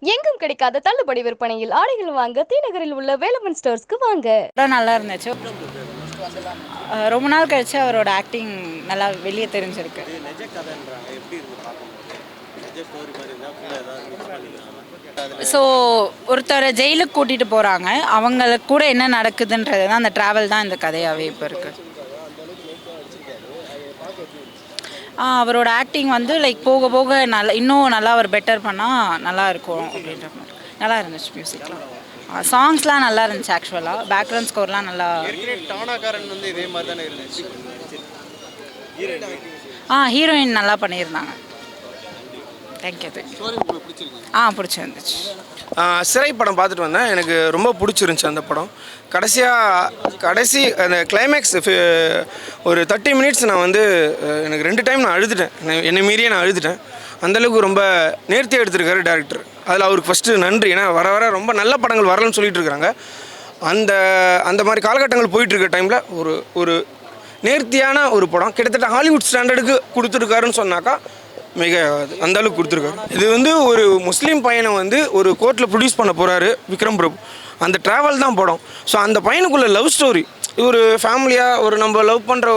எங்கும் கிடைக்காத தள்ளுபடி விற்பனையில் ஆடைகள் வாங்க தீநகரில் உள்ள வேலமன் ஸ்டோர்ஸ்க்கு வாங்க. படம் நல்லா இருந்துச்சு. ரொம்ப நாள் கழிச்சு அவரோட ஆக்டிங் நல்லா வெளியே தெரிஞ்சிருக்கு. ஸோ ஒருத்தரை ஜெயிலுக்கு கூட்டிகிட்டு போகிறாங்க, அவங்களுக்கு கூட என்ன நடக்குதுன்றது தான், அந்த ட்ராவல் தான் இந்த கதையாகவே இப்போ இருக்குது. அவரோட ஆக்டிங் வந்து லைக் போக போக நல்லா இன்னும் நல்லா அவர் பெட்டர் பண்ணால் நல்லா இருக்கும் அப்படின்ற மாதிரி நல்லா இருந்துச்சு. மியூசிக்லாம் சாங்ஸ்லாம் நல்லா இருந்துச்சு. ஆக்சுவலாக பேக்ரவுண்ட் ஸ்கோர்லாம் நல்லா. ஹீரோயின் நல்லா பண்ணியிருந்தாங்க. தேங்க்யூ. பிடிச்சிருந்துச்சு. சிறை படம் பார்த்துட்டு வந்தேன். எனக்கு ரொம்ப பிடிச்சிருந்துச்சி அந்த படம். கடைசி அந்த கிளைமேக்ஸ் ஒரு 30 மினிட்ஸ் நான் வந்து எனக்கு 2 டைம் நான் அழுதுட்டேன். என்னை மீறியே நான் அழுதுட்டேன். அந்தளவுக்கு ரொம்ப நேர்த்தியாக எடுத்திருக்காரு டேரக்டர். அதில் அவருக்கு ஃபஸ்ட்டு நன்றி. ஏன்னா வர வர ரொம்ப நல்ல படங்கள் வரலன்னு சொல்லிட்டு இருக்கிறாங்க. அந்த மாதிரி காலகட்டங்கள் போயிட்டுருக்க டைமில் ஒரு நேர்த்தியான ஒரு படம் கிட்டத்தட்ட ஹாலிவுட் ஸ்டாண்டர்டுக்கு கொடுத்துருக்காருன்னு சொன்னாக்கா மிக அந்தளவுக்கு கொடுத்துருக்காரு. இது வந்து ஒரு முஸ்லீம் பையனை வந்து ஒரு கோர்ட்டில் ப்ரொடியூஸ் பண்ண போகிறாரு விக்ரம் பிரபு. அந்த ட்ராவல் தான் படம். ஸோ அந்த பையனுக்குள்ள லவ் ஸ்டோரி, ஒரு ஃபேமிலியாக ஒரு நம்ம லவ் பண்ணுற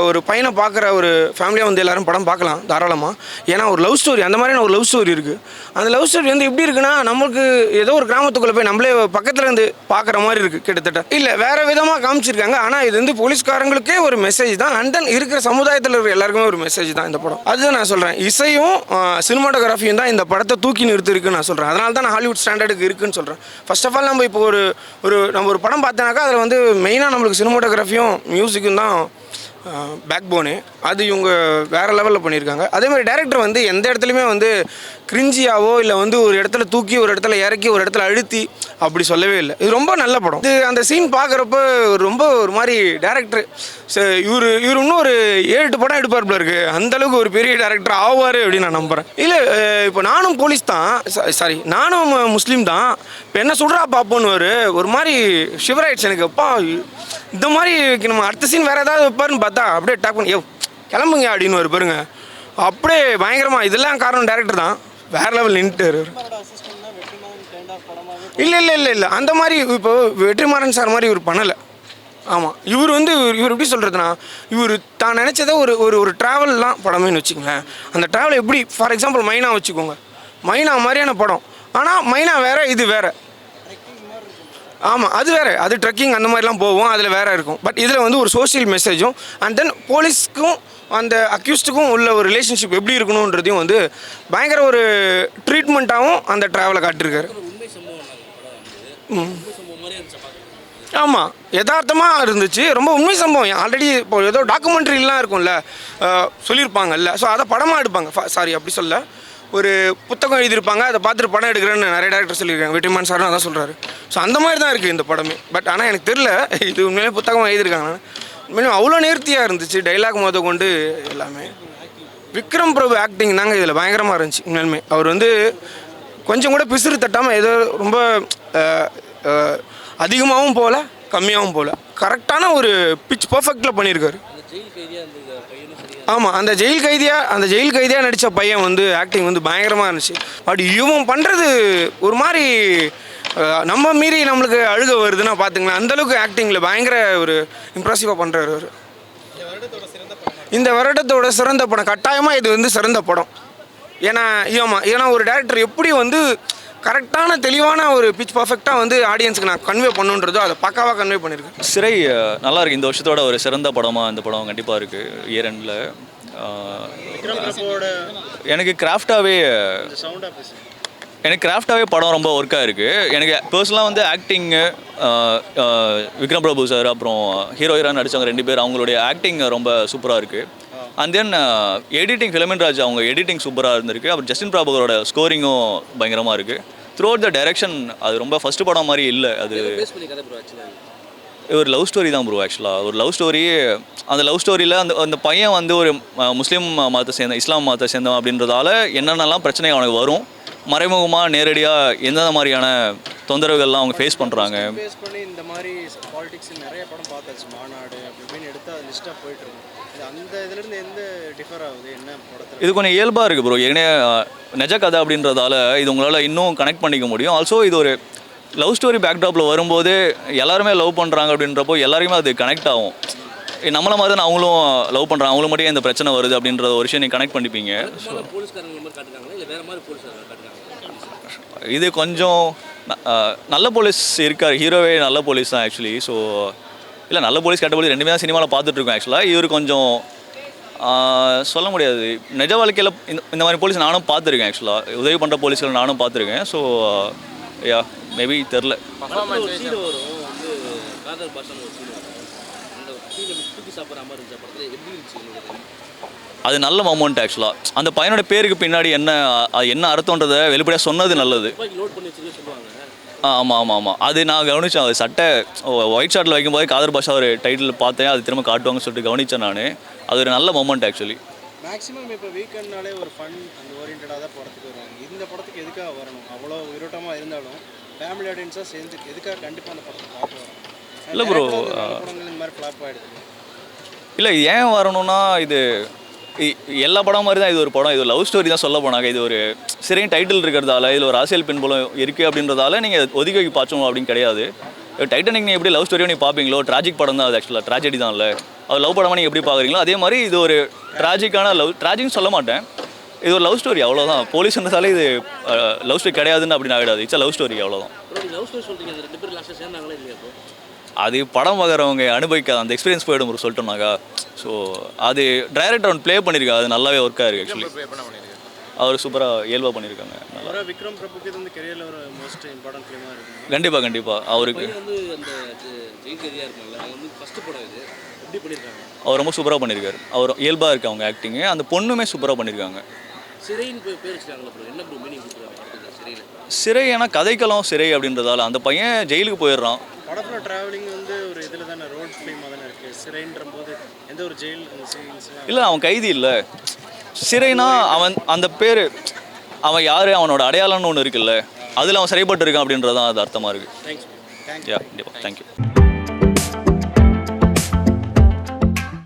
ஒரு பையனை பார்க்குற ஒரு ஃபேமிலியாக வந்து எல்லோரும் படம் பார்க்கலாம் தாராளமாக. ஏன்னா ஒரு லவ் ஸ்டோரி, அந்த மாதிரியான ஒரு லவ் ஸ்டோரி இருக்குது. அந்த லவ் ஸ்டோரி வந்து எப்படி இருக்குன்னா, நமக்கு ஏதோ ஒரு கிராமத்துக்குள்ளே போய் நம்மளே பக்கத்தில் இருந்து பார்க்குற மாதிரி இருக்குது கிட்டத்தட்ட. இல்லை வேறு விதமாக காமிச்சிருக்காங்க. ஆனால் இது வந்து போலீஸ்காரங்களுக்கே ஒரு மெசேஜ் தான். அண்ட் தென் இருக்கிற சமுதாயத்தில் இருக்கிற எல்லாருக்குமே ஒரு மெசேஜ் தான் இந்த படம். அதுதான் நான் சொல்கிறேன். இசையும் சினிமாட்டோகிராஃபியும் தான் இந்த படத்தை தூக்கி நிறுத்திருக்குன்னு நான் சொல்கிறேன். அதனால தான் நான் ஹாலிவுட் ஸ்டாண்டர்டுக்கு இருக்குன்னு சொல்கிறேன். ஃபர்ஸ்ட் ஆஃப் ஆல் நம்ம இப்போ நம்ம ஒரு படம் பார்த்தோன்னாக்கா அதில் வந்து மெயினாக நம்மளுக்கு சினிமாட்டோகிராஃபியும் மியூசிக்கும் தான் பேக் போனு. அது இவங்க வேறு லெவலில் பண்ணியிருக்காங்க. அதேமாதிரி டேரக்டர் வந்து எந்த இடத்துலையுமே வந்து கிரிஞ்சியாவோ இல்லை வந்து ஒரு இடத்துல தூக்கி ஒரு இடத்துல இறக்கி ஒரு இடத்துல அழுத்தி அப்படி சொல்லவே இல்லை. இது ரொம்ப நல்ல படம். இது அந்த சீன் பார்க்குறப்ப ரொம்ப ஒரு மாதிரி டேரக்டர் இவர் இன்னும் ஒரு 7-8 படம் எடுப்பார் போல இருக்குது. அந்தளவுக்கு ஒரு பெரிய டேரக்டர் ஆவார் அப்படின்னு நான் நம்புகிறேன். இல்லை இப்போ நானும் போலீஸ் தான், சாரி நானும் முஸ்லீம் தான், இப்போ என்ன சொல்கிறா பார்ப்போன்னு ஒரு மாதிரி ஷிவராயிடுச்சு எனக்கு. அப்பா இந்த மாதிரி நம்ம அடுத்த சீன் வேறு ஏதாவது வைப்பாருன்னு பார்த்தா அப்படியே டாக் பண்ணி கிளம்புங்க அப்படின்னு ஒரு பாருங்க. அப்படியே பயங்கரமாக இதெல்லாம் காரணம் டேரக்டர் தான். வேறு லெவல் நின்றுட்டார். இல்லை அந்த மாதிரி இப்போ வெற்றிமாறன் சார் மாதிரி இவர் பண்ணலை. ஆமாம், இவர் எப்படி சொல்கிறதுனா, இவர் தான் நினச்சதை ஒரு ட்ராவல்லாம் படமேன்னு வச்சுக்கோங்களேன். அந்த ட்ராவல் எப்படி, ஃபார் எக்ஸாம்பிள் மைனா வச்சுக்கோங்க. மைனா மாதிரியான படம், ஆனால் மைனா வேறு, இது வேறு. ஆமாம், அது வேறு, அது ட்ரெக்கிங் அந்த மாதிரிலாம் போவோம், அதில் வேறு இருக்கும். பட் இதில் வந்து ஒரு சோஷியல் மெசேஜும் அண்ட் தென் போலீஸ்க்கும் அந்த அக்யூஸ்டுக்கும் உள்ள ஒரு ரிலேஷன்ஷிப் எப்படி இருக்கணுன்றதையும் வந்து பயங்கர ஒரு ட்ரீட்மெண்ட்டாகவும் அந்த ட்ராவலை காட்டியிருக்காரு. ஆமாம், யதார்த்தமாக இருந்துச்சு. ரொம்ப உண்மை சம்பவம். ஆல்ரெடி இப்போ ஏதோ டாக்குமெண்ட்ரிலாம் இருக்கும்ல, சொல்லியிருப்பாங்கல்ல. ஸோ அதை படமாக எடுப்பாங்க. சாரி அப்படி சொல்ல, ஒரு புத்தகம் எழுதியிருப்பாங்க, அதை பார்த்துட்டு படம் எடுக்கிறேன்னு நிறைய டேரக்டர் சொல்லியிருக்காங்க. வெற்றிமாறன் சார்னு அதான் சொல்கிறாரு. ஸோ அந்த மாதிரி தான் இருக்குது இந்த படமே. பட் ஆனால் எனக்கு தெரில இது உண்மையிலே புத்தகம் எழுதியிருக்காங்க. உண்மையிலும் அவ்வளோ நேர்த்தியாக இருந்துச்சு. டைலாக் முத கொண்டு எல்லாமே. விக்ரம் பிரபு ஆக்டிங் தாங்க இதில் பயங்கரமாக இருந்துச்சு. உண்மையிலுமே அவர் வந்து கொஞ்சம் கூட பிசுறு தட்டாமல் ஏதோ ரொம்ப அதிகமாகவும் போகல கம்மியாகவும் போகல, கரெக்டான ஒரு பிச் பர்ஃபெக்டில் பண்ணியிருக்காரு. ஆமாம், அந்த ஜெயில் கைதியாக நடித்த பையன் வந்து ஆக்டிங் வந்து பயங்கரமாக இருந்துச்சு. பட் இவன் பண்ணுறது ஒரு மாதிரி நம்ம மீறி நம்மளுக்கு அழுக வருதுன்னா பார்த்துங்களேன். அந்தளவுக்கு ஆக்டிங்கில் பயங்கர ஒரு இம்ப்ரெசிவாக பண்ணுறாரு அவர். இந்த வருடத்தோட சிறந்த படம் கட்டாயமாக இது வந்து சிறந்த படம். ஏன்னா ஒரு டேரக்டர் எப்படி வந்து கரெக்டான தெளிவான ஒரு பிச் பர்ஃபெக்டாக வந்து ஆடியன்ஸுக்கு நான் கன்வே பண்ணுன்றதோ அதை பக்காவாக கன்வே பண்ணியிருக்கேன். சிறை நல்லா இருக்குது. இந்த வருஷத்தோட ஒரு சிறந்த படமாக இந்த படம் கண்டிப்பாக இருக்குது. இயர் எண்டில் எனக்கு கிராஃப்டாகவே படம் ரொம்ப ஒர்க்காக இருக்குது. எனக்கு பர்சனலாக வந்து ஆக்டிங்கு விக்ரம் பிரபு சார் அப்புறம் ஹீரோயினாக நடித்தவங்க 2 பேர், அவங்களுடைய ஆக்டிங் ரொம்ப சூப்பராக இருக்குது. அண்ட் தென் எடிட்டிங் ஃபிலமின் ராஜ் அவங்க எடிட்டிங் சூப்பராக இருந்திருக்கு. அப்புறம் ஜஸ்டின் பிரபாகரோட ஸ்கோரிங்கும் பயங்கரமாக இருக்குது. த்ரூ அவுட் த டைரக்ஷன் அது ரொம்ப ஃபஸ்ட்டு படம் மாதிரி இல்லை. அது ஒரு லவ் ஸ்டோரி தான் ப்ரோ. ஆக்சுவலாக ஒரு லவ் ஸ்டோரி. அந்த லவ் ஸ்டோரியில் அந்த பையன் வந்து ஒரு முஸ்லீம் மதத்தை சேர்ந்த இஸ்லாம் மதத்தை சேர்ந்தவன் அப்படின்றதால என்னென்னலாம் பிரச்சனை அவனுக்கு வரும், மறைமுகமாக நேரடியாக எந்தெந்த மாதிரியான தொந்தரவுகள்லாம் அவங்க ஃபேஸ் பண்ணுறாங்க. இந்த மாதிரி பாலிடிக்ஸ் நிறைய படம் பார்த்தாச்சு. மாநாடு அப்படின்னு எடுத்து அது லிஸ்ட்டாக போயிட்டுருக்கு. அந்த இதுலேருந்து எந்த டிஃபர் ஆகுது என்ன படத்தில்? இது கொஞ்சம் இயல்பாக இருக்குது ப்ரோ. ஏன்னா நிஜ கதை அப்படின்றதால இது உங்களால் இன்னும் கனெக்ட் பண்ணிக்க முடியும். ஆல்சோ இது ஒரு லவ் ஸ்டோரி பேக்ட்ராப்பில் வரும்போது எல்லாருமே லவ் பண்ணுறாங்க அப்படின்றப்போ எல்லாருமே அது கனெக்ட் ஆகும். நம்மள மாதிரி தான் அவங்களும் லவ் பண்ணுறாங்க, அவங்களுக்கு மட்டும் இந்த பிரச்சனை வருது அப்படின்ற ஒரு விஷயம் நீங்கள் கனெக்ட் பண்ணிப்பீங்க. ஸோ இது கொஞ்சம் நல்ல போலீஸ் இருக்கார், ஹீரோவே நல்ல போலீஸ் தான் ஆக்சுவலி. ஸோ இல்லை நல்ல போலீஸ் கெட்ட போலீஸ் ரெண்டுமே தான் சினிமாவில் பார்த்துட்ருக்கோம். ஆக்சுவலாக இவர் கொஞ்சம் சொல்ல முடியாது. நிஜ வாழ்க்கையில் இந்த மாதிரி போலீஸ் நானும் பார்த்துருக்கேன். ஆக்சுவலாக உதவி பண்ணுற போலீஸ்கள் நானும் பார்த்துருக்கேன். ஸோ யா மேபி தெரில. அது நல்ல மொமெண்ட் ஆக்சுவலாக. அந்த பையனோட பேருக்கு பின்னாடி என்ன அர்த்தன்றதை வெளிப்படையாக சொன்னது நல்லது. ஆமாம் ஆமாம் ஆமாம், அது நான் கவனித்தேன். அது சட்டை ஒயிட் ஷர்ட்டில் வைக்கும்போது காதர் பாஷா ஒரு டைட்டில் பார்த்தேன், அது திரும்ப காட்டுவாங்கன்னு சொல்லிட்டு கவனித்தேன் நான். அது ஒரு நல்ல மொமெண்ட் ஆக்சுவலி. மேக்ஸிமம் இப்போ வீக்கெண்ட்னாலே ஒரு ஃபன் அந்த ஓரியன்டாக தான் படத்துக்கு வருவாங்க. இந்த படத்துக்கு எதுக்காக வரணும்? அவ்வளோ விரோட்டமாக இருந்தாலும் ஃபேமிலி ஆடியன்ஸாக சேர்ந்து எதுக்காக கண்டிப்பாக அந்த படத்தை பார்க்க வரும்? இல்லை ப்ரோ, படங்கள் இந்த மாதிரி ஃப்ளாப் ஆகிடுது. இல்லை ஏன் வரணும்னா இது எல்லா படம் மாதிரி தான் இது ஒரு படம். இது லவ் ஸ்டோரி தான் சொல்ல போனாங்க. இது ஒரு சிறையின் டைட்டில் இருக்கிறதால இதில் ஒரு அரசியல் பின்புலம் இருக்குது அப்படின்றதால நீங்கள் ஒதுக்கி பார்த்தோம் அப்படின்னு கிடையாது. டைட்டனிக் நீங்கள் எப்படி லவ் ஸ்டோரியாக நீங்கள் பார்ப்பீங்களோ, ட்ராஜிக் படம் தான் அது. ஆக்சுவலாக ட்ராஜடி தான் இல்லை, அது லவ் படமாக நீங்கள் எப்படி பார்க்குறீங்களோ அதே மாதிரி இது ஒரு ட்ராஜிக்கான ட்ராஜிக்னு சொல்ல மாட்டேன், இது ஒரு லவ் ஸ்டோரி அவ்வளோதான். போலீஸ்ன்றதாலே இது லவ் ஸ்டோரி கிடையாதுன்னு அப்படின்னு ஆகிடாது. இட்ஸ் லவ் ஸ்டோரி அவ்வளோதான். அது படம் பார்க்குறவங்க அனுபவிக்காத அந்த எக்ஸ்பீரியன்ஸ் போய்டும் ஒரு சொல்லிட்டோம்னாக்கா. ஸோ அது டைரக்டர் ஒன்று ப்ளே பண்ணியிருக்காங்க, அது நல்லாவே ஒர்க் ஆகிருக்கு. ஆக்சுவலி அவர் சூப்பராக இயல்பாக பண்ணியிருக்காங்க. நல்லா விக்ரம் பிரபுக்கு இந்த கரியரில் ஒரு மோஸ்ட் இம்பார்ட்டன்ட் ஃபிலிமாக இருக்குது. கண்டிப்பாக அவருக்கு அவர் ரொம்ப சூப்பராக பண்ணியிருக்காரு. அவர் இயல்பாக இருக்குது அவங்க ஆக்டிங்கு. அந்த பொண்ணுமே சூப்பராக பண்ணியிருக்காங்க. சிறை ஏன்னா கதைக்களம் சிறை அப்படின்றதால அந்த பையன் ஜெயிலுக்கு போயிடுறான். படத்தில் ட்ராவலிங் வந்து ஒரு இதில் தானே ரோட் ஃபிலிமாக தானே இருக்குது. சிறைன்ற போது எந்த ஒரு ஜெயில் இல்லை, அவன் கைதி இல்லை. சிறைனா அவன் அந்த பேர், அவன் யார், அவனோட அடையாளம்னு ஒன்று இருக்குல்ல, அதில் அவன் சிறைப்பட்டு இருக்கான் அப்படின்றதான் அது அர்த்தமாக இருக்குது. தேங்க்ஸ். யா கண்டிப்பாக தேங்க்யூ.